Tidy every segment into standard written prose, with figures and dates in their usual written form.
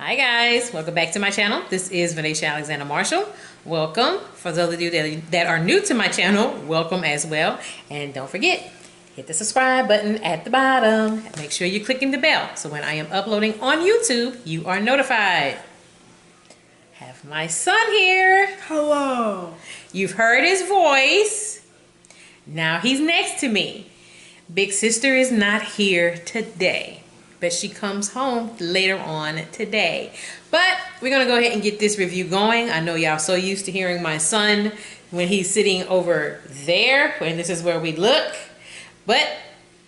Hi guys, welcome back to my channel. This is Vanessa Alexander Marshall. Welcome. For those of you that are new to my channel, welcome as well. And don't forget, hit the subscribe button at the bottom. Make sure you're clicking the bell so when I am uploading on YouTube, you are notified. Have my son here. Hello. You've heard his voice. Now he's next to me. Big sister is not here today, but she comes home later on today. But we're gonna go ahead and get this review going. I know y'all so used to hearing my son when he's sitting over there, and this is where we look. But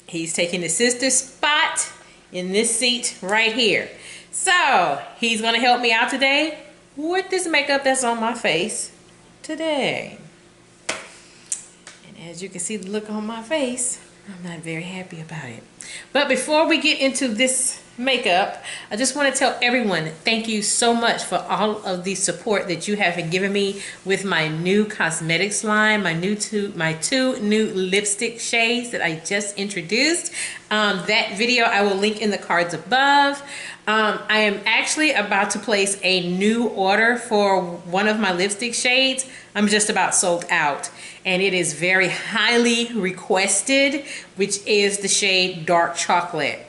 he's taking the sister's spot in this seat right here. So he's gonna help me out today with this makeup that's on my face today. And as you can see the look on my face, I'm not very happy about it. But before we get into this makeup, I just want to tell everyone thank you so much for all of the support that you have been giving me with my new cosmetics line, my two new lipstick shades that I just introduced. That video I will link in the cards above. I am actually about to place a new order for one of my lipstick shades. I'm just about sold out, and it is very highly requested, which is the shade Dark Chocolate.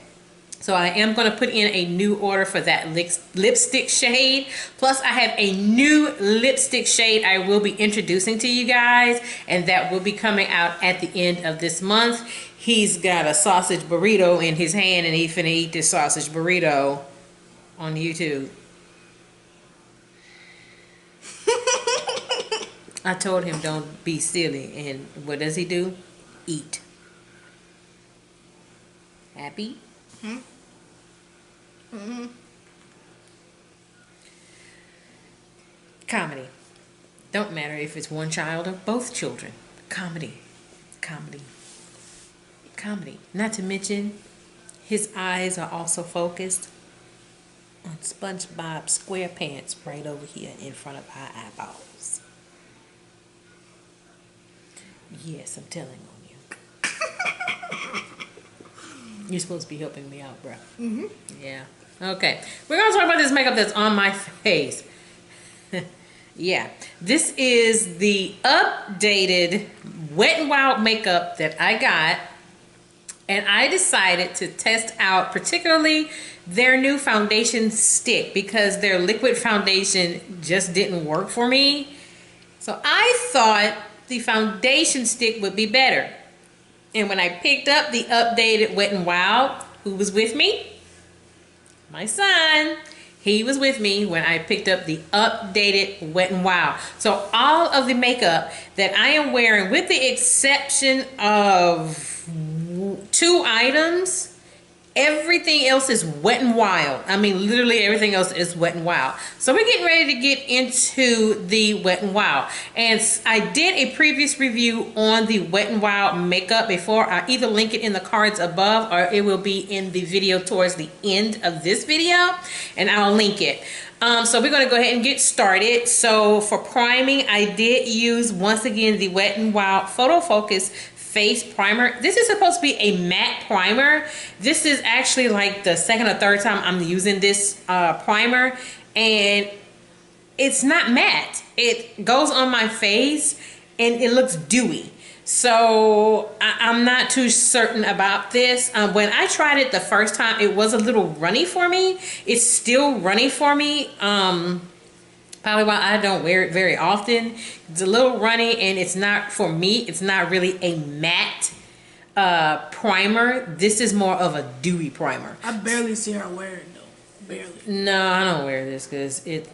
So I am going to put in a new order for that lipstick shade. Plus I have a new lipstick shade I will be introducing to you guys, and that will be coming out at the end of this month. He's got a sausage burrito in his hand, and he's finna eat this sausage burrito on YouTube. I told him don't be silly, and what does he do? Eat. Happy? Comedy. Don't matter if it's one child or both children. Comedy. Comedy. Comedy. Not to mention, his eyes are also focused on SpongeBob SquarePants right over here in front of our eyeballs. Yes, I'm telling on you. You're supposed to be helping me out, bro. Yeah. Okay. We're going to talk about this makeup that's on my face. Yeah. This is the updated Wet n Wild makeup that I got. And I decided to test out particularly their new foundation stick because their liquid foundation just didn't work for me. So I thought the foundation stick would be better. And when I picked up the updated Wet n Wild, who was with me? My son. He was with me when I picked up the updated Wet n Wild. So all of the makeup that I am wearing, with the exception of 2 items, everything else is Wet n Wild. I mean, literally everything else is Wet n Wild. So we're getting ready to get into the Wet n Wild. And I did a previous review on the Wet n Wild makeup before. I either link it in the cards above or it will be in the video towards the end of this video. And I'll link it. So we're going to go ahead and get started. So for priming, I did use, once again, the Wet n Wild Photofocus face primer. This is supposed to be a matte primer. This is actually like the second or third time I'm using this primer, and it's not matte. It goes on my face and it looks dewy. So I'm not too certain about this. When I tried it the first time, it was a little runny for me. It's still runny for me. Probably why I don't wear it very often. It's a little runny, and it's not, for me, it's not really a matte primer. This is more of a dewy primer. I barely see her wear it though. Barely. No, I don't wear this because it,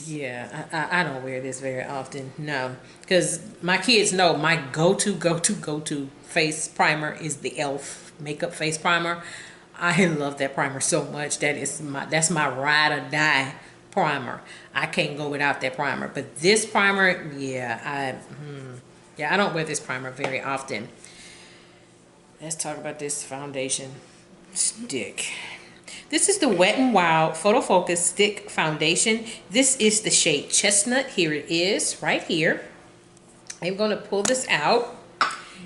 yeah, I don't wear this very often. No, because my kids know my go-to face primer is the E.L.F. makeup face primer. I love that primer so much. That's my ride or die primer. I can't go without that primer. But this primer, yeah, I don't wear this primer very often. Let's talk about this foundation stick. This is the Wet n Wild Photofocus Stick Foundation. This is the shade Chestnut. Here it is, right here. I'm going to pull this out.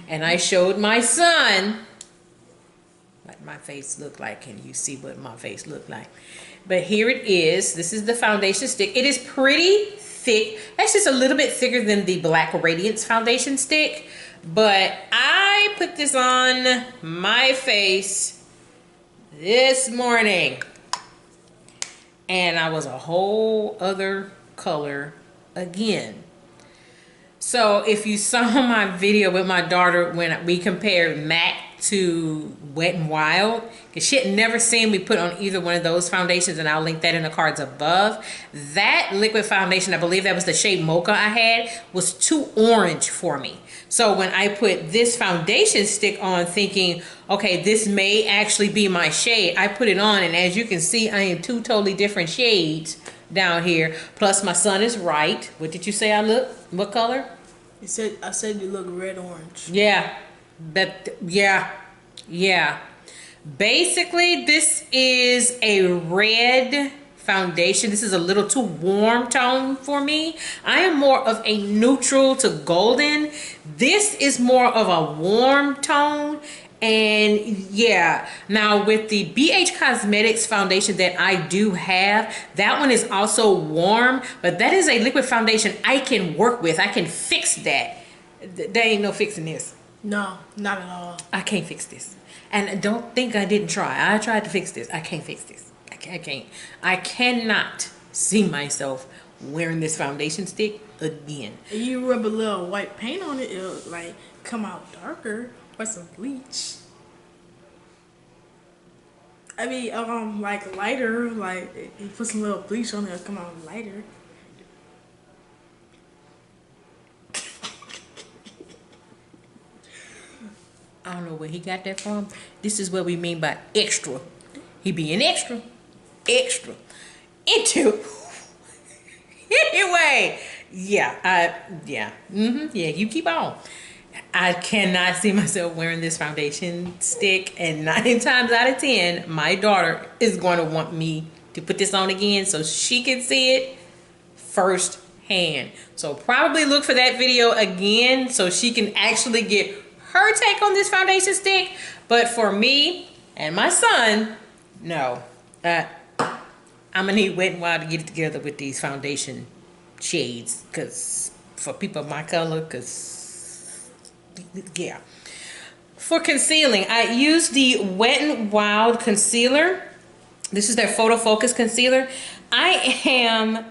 And I showed my son my face look like. Can you see what my face look like? But here it is. This is the foundation stick. It is pretty thick. That's just a little bit thicker than the Black Radiance foundation stick. But I put this on my face this morning. And I was a whole other color again. So if you saw my video with my daughter when we compared MAC to Wet n Wild, because she had never seen me put on either one of those foundations, and I'll link that in the cards above. That liquid foundation, I believe that was the shade Mocha I had, was too orange for me. So when I put this foundation stick on thinking, okay, this may actually be my shade, I put it on, and as you can see, I am two totally different shades down here. Plus my son is right. What did you say I look? What color? I said you look red orange. Yeah. Yeah. Basically, this is a red foundation. This is a little too warm tone for me. I am more of a neutral to golden. This is more of a warm tone. And yeah, now with the BH Cosmetics foundation that I do have, that one is also warm, but that is a liquid foundation I can work with. I can fix that. There ain't no fixing this. No, not at all. I can't fix this. And don't think I didn't try. I tried to fix this. I can't fix this. I can't. I cannot see myself wearing this foundation stick again. If you rub a little white paint on it, it'll like come out darker. Or some bleach. I mean, like lighter. Like you put some little bleach on it, it'll come out lighter. I don't know where he got that from. This is what we mean by extra. He being extra. Into. Anyway, yeah, yeah, you keep on. I cannot see myself wearing this foundation stick, and 9 times out of 10, my daughter is going to want me to put this on again so she can see it firsthand. So probably look for that video again so she can actually get her take on this foundation stick. But for me and my son, no. I'm gonna need Wet n Wild to get it together with these foundation shades, because for people of my color, yeah. For concealing, I use the Wet n Wild concealer. This is their Photofocus concealer. I am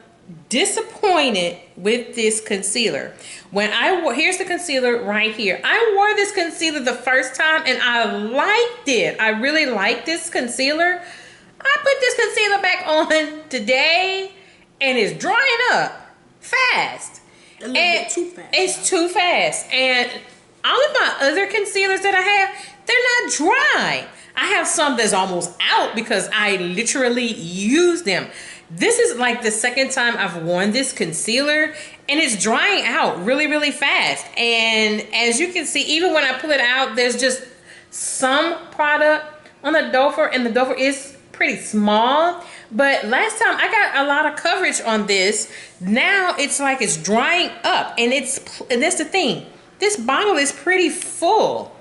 disappointed with this concealer. Here's the concealer right here. I wore this concealer the first time and I liked it. I really like this concealer. I put this concealer back on today and it's drying up fast. A little bit too fast. It's too fast. And all of my other concealers that I have, they're not dry. I have some that's almost out because I literally use them. This is like the second time I've worn this concealer and it's drying out really, really fast. And as you can see, even when I pull it out, there's just some product on the doe foot, and the doe foot is pretty small. But last time I got a lot of coverage on this. Now it's like it's drying up, and that's the thing. This bottle is pretty full.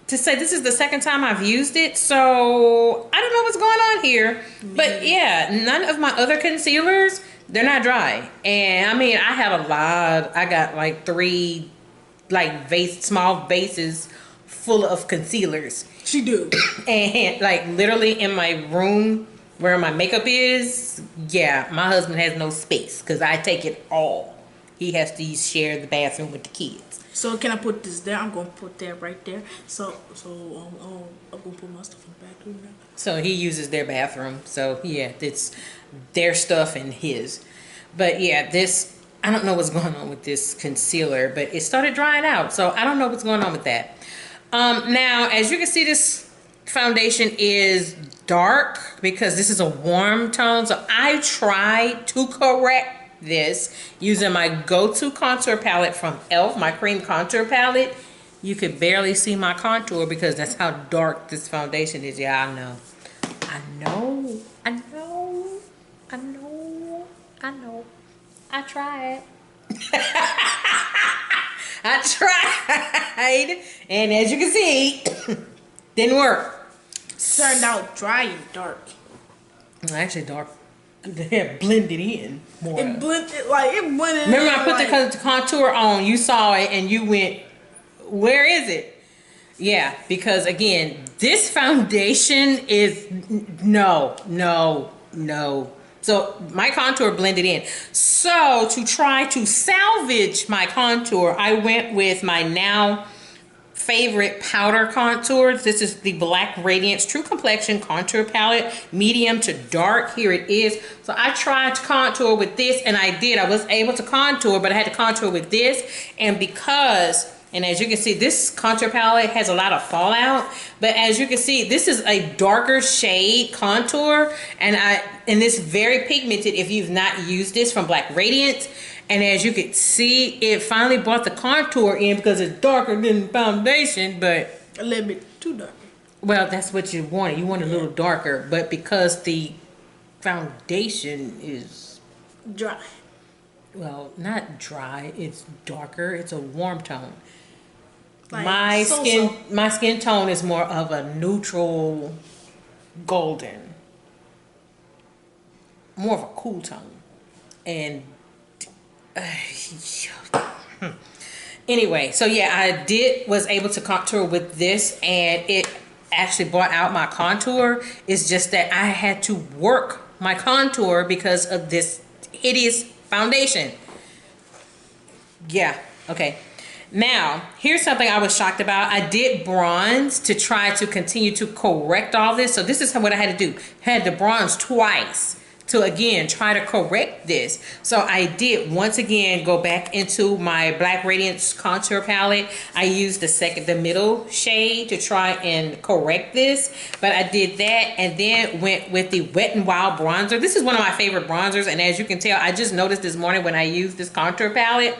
To say this is the second time I've used it, so I don't know what's going on here. But yeah, none of my other concealers, they're not dry. And I mean, I have a lot. I got like 3 small vases full of concealers. She do. And like literally in my room where my makeup is, yeah, my husband has no space because I take it all. He has to share the bathroom with the kids. So can I put this there? I'm gonna put that right there. So I'm gonna put my stuff in the bathroom now. So he uses their bathroom. So yeah, it's their stuff and his. But yeah, I don't know what's going on with this concealer, but it started drying out. So I don't know what's going on with that. Now, as you can see, this foundation is dark because this is a warm tone. So I tried to correct this using my go-to contour palette from E.L.F, my cream contour palette. You could barely see my contour because that's how dark this foundation is. Yeah, I know. I tried. I tried, and as you can see, didn't work. Turned out dry and dark. Actually, dark. They had blended in more. It blended in. Remember, I put the contour on. You saw it, and you went, "Where is it?" Yeah, because again, this foundation is no. So my contour blended in. So to try to salvage my contour, I went with my now favorite powder contour. This is the Black Radiance True Complexion Contour Palette, medium to dark. Here it is. So I tried to contour with this, and I did. I was able to contour, but I had to contour with this. And because, and as you can see, this contour palette has a lot of fallout. But as you can see, this is a darker shade contour, and it's very pigmented if you've not used this from Black Radiance. And as you can see, it finally brought the contour in because it's darker than the foundation, but a little bit too dark. Well, that's what you wanted. You want a little darker, but because the foundation is dry. Well, not dry. It's darker. It's a warm tone. Like my skin tone is more of a neutral golden, more of a cool tone, and anyway, so yeah, I was able to contour with this, and it actually brought out my contour. It's just that I had to work my contour because of this hideous foundation. Yeah, okay. Now, here's something I was shocked about. I did bronze to try to continue to correct all this. So this is what I had to do. I had to bronze twice to again try to correct this. So I did once again go back into my Black Radiance contour palette. I used the middle shade to try and correct this, but I did that and then went with the Wet n Wild bronzer. This is one of my favorite bronzers, and as you can tell, I just noticed this morning when I used this contour palette,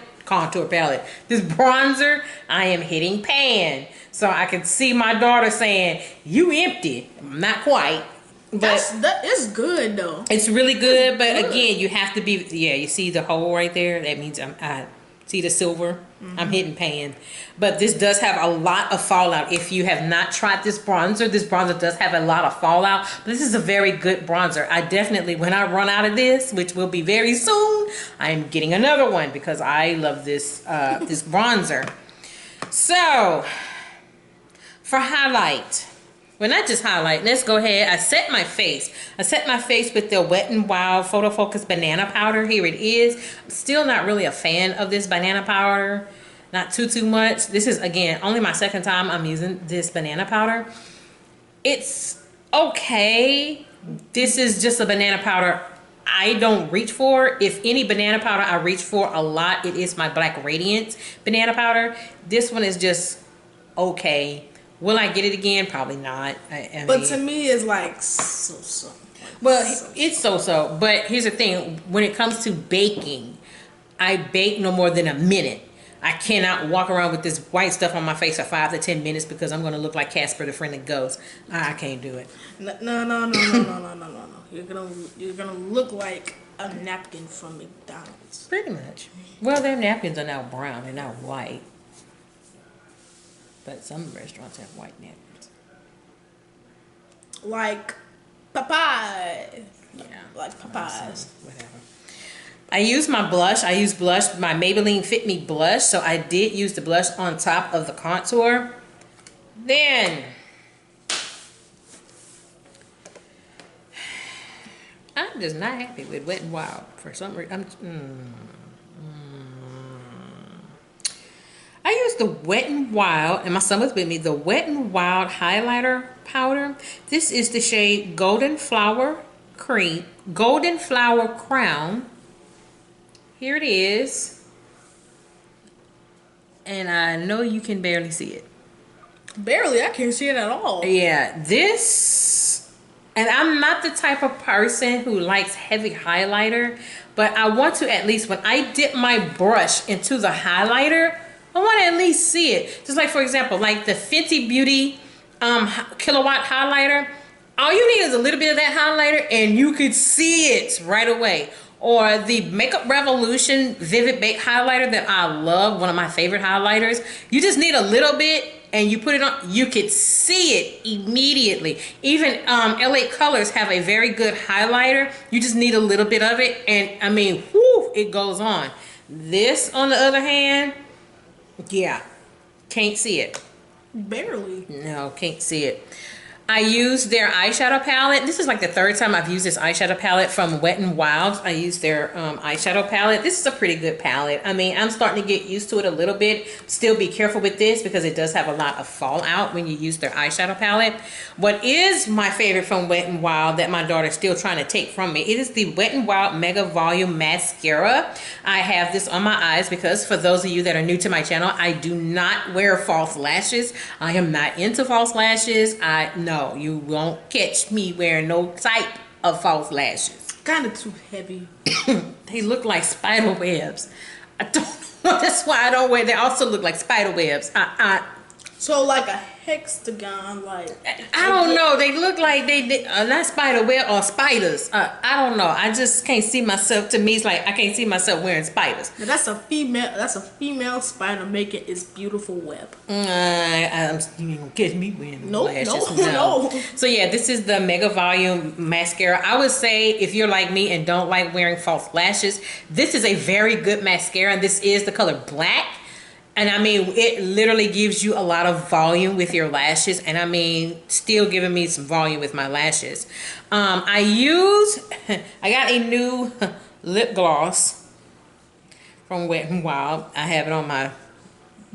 this bronzer, I am hitting pan. So I can see my daughter saying, "You empty." Not quite. But that is good though. It's really good, but again, you have to be, yeah, you see the hole right there? That means I see the silver? I'm hitting pan. But this does have a lot of fallout. If you have not tried this bronzer does have a lot of fallout. But this is a very good bronzer. I definitely, when I run out of this, which will be very soon, I'm getting another one because I love this, this bronzer. So, for highlight. Well, not just highlight. Let's go ahead. I set my face. With the Wet n Wild Photofocus Banana Powder. Here it is. I'm still not really a fan of this banana powder. Not too much. This is, again, only my second time I'm using this banana powder. It's okay. This is just a banana powder I don't reach for. If any banana powder I reach for a lot, it is my Black Radiance banana powder. This one is just okay. Will I get it again? Probably not. But to me, it's like so. Well, it's so. But here's the thing. When it comes to baking, I bake no more than a minute. I cannot walk around with this white stuff on my face for 5 to 10 minutes because I'm going to look like Casper the Friendly Ghost. I can't do it. No. You're gonna look like a napkin from McDonald's. Pretty much. Well, their napkins are now brown. They're not white. But some restaurants have white napkins. Like Popeye. Yeah. Like Popeyes. Whatever. I use my blush. I use blush, my Maybelline Fit Me Blush. So I did use the blush on top of the contour. Then I'm just not happy with Wet n Wild for some reason. I used the Wet n Wild, and my son was with me, the Wet n Wild highlighter powder. This is the shade Golden Flower Crown. Here it is. And I know you can barely see it. Barely, I can't see it at all. Yeah, this, and I'm not the type of person who likes heavy highlighter, but I want to at least, when I dip my brush into the highlighter, I want to at least see it. Just like, for example, like the Fenty Beauty Kilowatt highlighter. All you need is a little bit of that highlighter and you could see it right away. Or the Makeup Revolution Vivid Bake highlighter that I love, one of my favorite highlighters. You just need a little bit and you put it on, you could see it immediately. Even LA Colors have a very good highlighter. You just need a little bit of it, and I mean, whoo, it goes on. This, on the other hand, yeah, can't see it. Barely. No, can't see it. I use their eyeshadow palette. This is like the third time I've used this eyeshadow palette from Wet n Wild. I use their eyeshadow palette. This is a pretty good palette. I mean, I'm starting to get used to it a little bit. Still be careful with this because it does have a lot of fallout when you use their eyeshadow palette. What is my favorite from Wet n Wild that my daughter's still trying to take from me, it is the Wet n Wild Mega Volume Mascara. I have this on my eyes because for those of you that are new to my channel, I do not wear false lashes. I am not into false lashes. No, you won't catch me wearing no type of false lashes. Kind of too heavy. They look like spider webs. I don't know. That's why I don't wear. They also look like spider webs. So like a hexagon, like I don't know. They look like they not spider web or spiders. I don't know. I just can't see myself. To me, it's like I can't see myself wearing spiders. Now that's a female. That's a female spider making its beautiful web. You ain't gonna catch me wearing lashes. No. So yeah, this is the Mega Volume Mascara. I would say if you're like me and don't like wearing false lashes, this is a very good mascara. And this is the color black. And I mean, it literally gives you a lot of volume with your lashes. And I mean, still giving me some volume with my lashes. I got a new lip gloss from Wet n Wild. I have it on my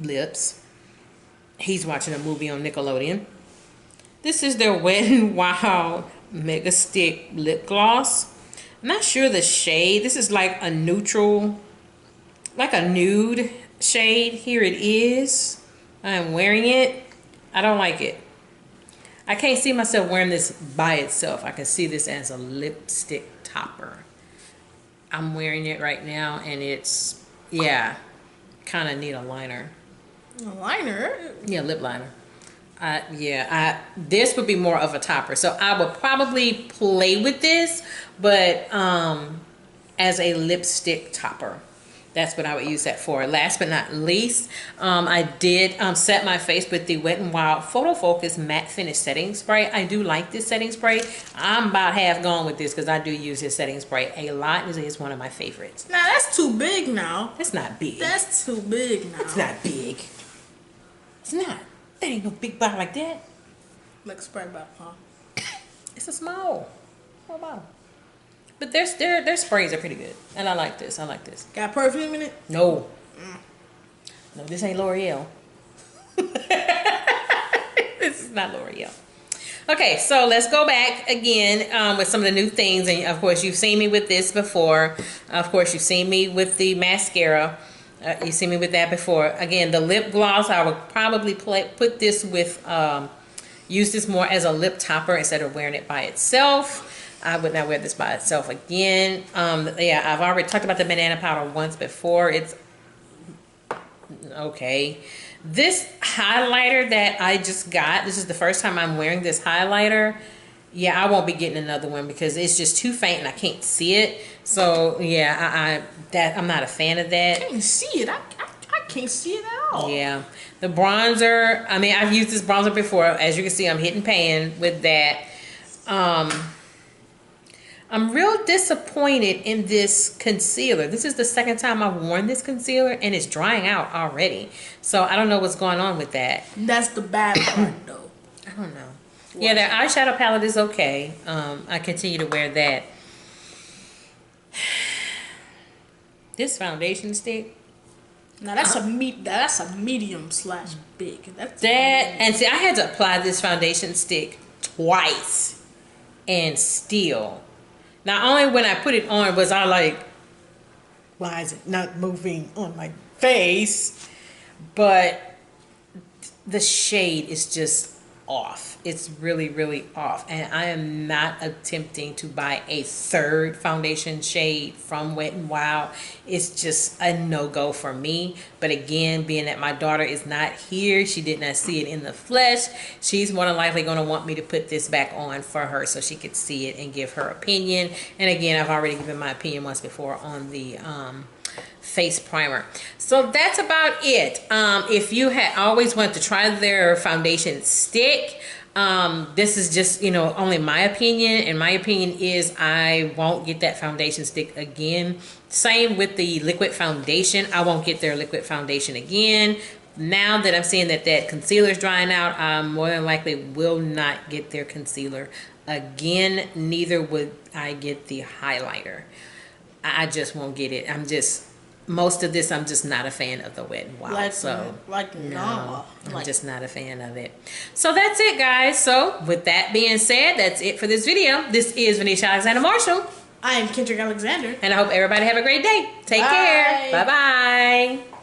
lips. He's watching a movie on Nickelodeon. This is their Wet n Wild Mega Stick Lip Gloss. I'm not sure the shade. This is like a neutral, like a nude shade. Here it is. I'm wearing it. I don't like it. I can't see myself wearing this by itself. I can see this as a lipstick topper. I'm wearing it right now and it's, yeah, kind of need a liner. A liner? Yeah, lip liner. This would be more of a topper. So I would probably play with this, but as a lipstick topper. That's what I would use that for. Last but not least, I did set my face with the Wet n Wild Photofocus Matte Finish Setting Spray. I do like this setting spray. I'm about half gone with this because I do use this setting spray a lot. It's one of my favorites. Now that's too big now. It's not big. That's too big now. It's not big. It's not. That ain't no big bottle like that. Like a spray bottle, huh? It's a small bottle. But their sprays are pretty good. And I like this. I like this. Got perfume in it? No. No, this ain't L'Oreal. This is not L'Oreal. Okay, so let's go back again with some of the new things. And of course, you've seen me with this before. Of course, you've seen me with the mascara. You've seen me with that before. Again, the lip gloss, I would probably put this with, use this more as a lip topper instead of wearing it by itself. I would not wear this by itself again. Yeah, I've already talked about the banana powder once before. It's okay. This highlighter that I just got, this is the first time I'm wearing this highlighter. Yeah, I won't be getting another one because it's just too faint and I can't see it. So yeah, I'm not a fan of that. I can't see it. I can't see it at all. Yeah, the bronzer. I mean, I've used this bronzer before. As you can see, I'm hitting pan with that. I'm real disappointed in this concealer. This is the second time I've worn this concealer and it's drying out already. So I don't know what's going on with that. That's the bad part though. I don't know. Yeah, their eyeshadow palette is okay. I continue to wear that. This foundation stick. Now that's a medium / big. And see, I had to apply this foundation stick twice and still. Not only when I put it on was I like, why is it not moving on my face? But the shade is just off. It's really, really off. And I am not attempting to buy a third foundation shade from Wet n Wild. It's just a no-go for me. But again, being that my daughter is not here, she did not see it in the flesh, she's more than likely going to want me to put this back on for her so she could see it and give her opinion. And again, I've already given my opinion once before on the face primer. So that's about it. If you had always wanted to try their foundation stick, this is just, you know, only my opinion, and my opinion is I won't get that foundation stick again. Same with the liquid foundation. I won't get their liquid foundation again. Now that I'm seeing that that concealer is drying out, I more than likely will not get their concealer again. Neither would I get the highlighter. I just won't get it. Most of this, I'm just not a fan of the Wet n Wild. I'm just not a fan of it. So that's it, guys. So with that being said, that's it for this video. This is Venetia Alexander Marshall. I am Kendrick Alexander. And I hope everybody have a great day. Take care. Bye-bye.